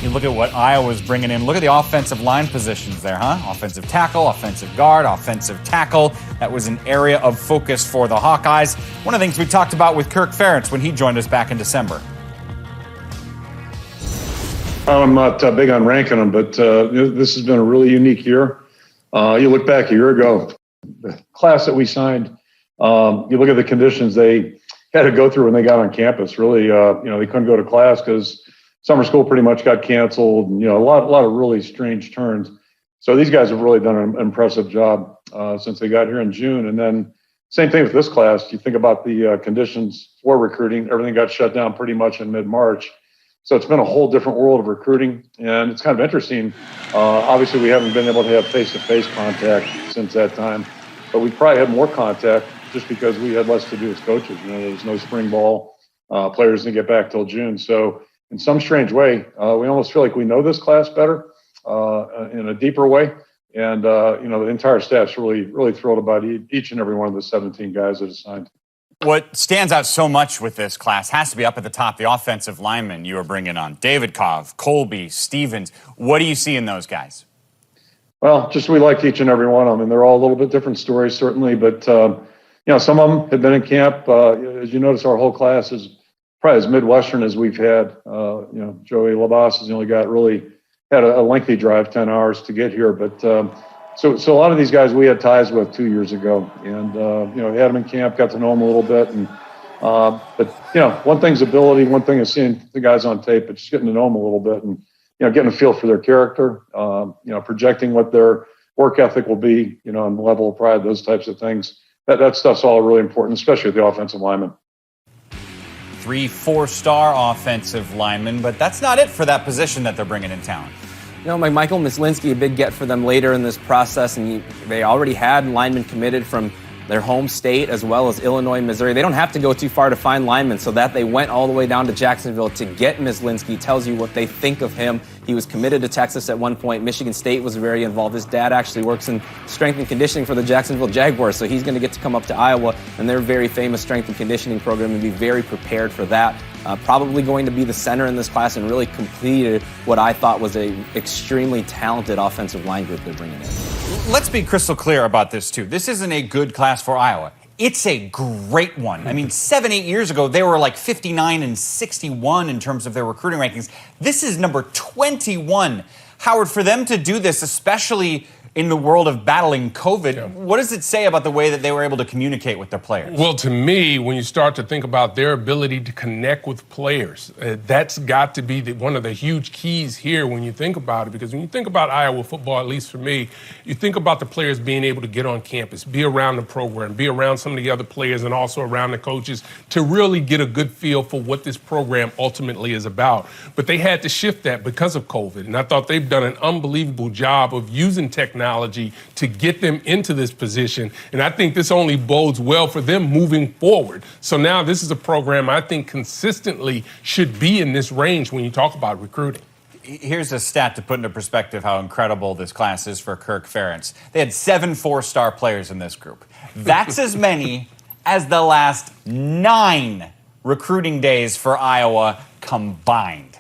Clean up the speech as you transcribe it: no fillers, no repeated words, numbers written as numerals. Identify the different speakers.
Speaker 1: You look at what Iowa's bringing in. Look at the offensive line positions there, huh? Offensive tackle, offensive guard, offensive tackle. That was an area of focus for the Hawkeyes. One of the things we talked about with Kirk Ferentz when he joined us back in December.
Speaker 2: I'm not big on ranking them, but this has been a really unique year. You look back a year ago, the class that we signed, you look at the conditions they had to go through when they got on campus. Really, they couldn't go to class because summer school pretty much got canceled. And, a lot of really strange turns. So these guys have really done an impressive job since they got here in June. And then same thing with this class. You think about the conditions for recruiting. Everything got shut down pretty much in mid-March. So it's been a whole different world of recruiting, and it's kind of interesting. Obviously, we haven't been able to have face-to-face contact since that time, but we probably had more contact just because we had less to do as coaches. There was no spring ball. Players didn't get back till June. So in some strange way, we almost feel like we know this class better in a deeper way. And, the entire staff's really thrilled about each and every one of the 17 guys that are signed.
Speaker 1: What stands out so much with this class has to be up at the top, the offensive linemen you are bringing on. David Cobb, Colby, Stevens. What do you see in those guys?
Speaker 2: Well, just we like each and every one of them. And they're all a little bit different stories, certainly. But, some of them have been in camp. As you notice, our whole class is probably as Midwestern as we've had. Joey Labas is the only guy that really had a lengthy drive, 10 hours to get here. But So a lot of these guys we had ties with 2 years ago, and had them in camp, got to know them a little bit, and one thing's ability, one thing is seeing the guys on tape, but just getting to know them a little bit, and getting a feel for their character, projecting what their work ethic will be, and the level of pride, those types of things. That stuff's all really important, especially with the offensive linemen.
Speaker 1: 3 4-star offensive linemen, but that's not it for that position that they're bringing in talent.
Speaker 3: Michael Myslinski, a big get for them later in this process, and they already had linemen committed from their home state as well as Illinois, Missouri. They don't have to go too far to find linemen, so that they went all the way down to Jacksonville to get Myslinski tells you what they think of him. He was committed to Texas at one point. Michigan State was very involved. His dad actually works in strength and conditioning for the Jacksonville Jaguars, so he's going to get to come up to Iowa and their very famous strength and conditioning program and be very prepared for that. Probably going to be the center in this class and really completed what I thought was a extremely talented offensive line group they're bringing in.
Speaker 1: Let's be crystal clear about this, too. This isn't a good class for Iowa. It's a great one. I mean, 7-8 years ago, they were like 59 and 61 in terms of their recruiting rankings. This is number 21. Howard, for them to do this, especially in the world of battling COVID, what does it say about the way that they were able to communicate with their players?
Speaker 4: Well, to me, when you start to think about their ability to connect with players, that's got to be one of the huge keys here when you think about it. Because when you think about Iowa football, at least for me, you think about the players being able to get on campus, be around the program, be around some of the other players and also around the coaches to really get a good feel for what this program ultimately is about. But they had to shift that because of COVID. And I thought they've done an unbelievable job of using technology to get them into this position. And I think this only bodes well for them moving forward. So now this is a program I think consistently should be in this range when you talk about recruiting.
Speaker 1: Here's a stat to put into perspective how incredible this class is for Kirk Ferentz. They had 7 4-star players in this group. That's as many as the last 9 recruiting days for Iowa combined.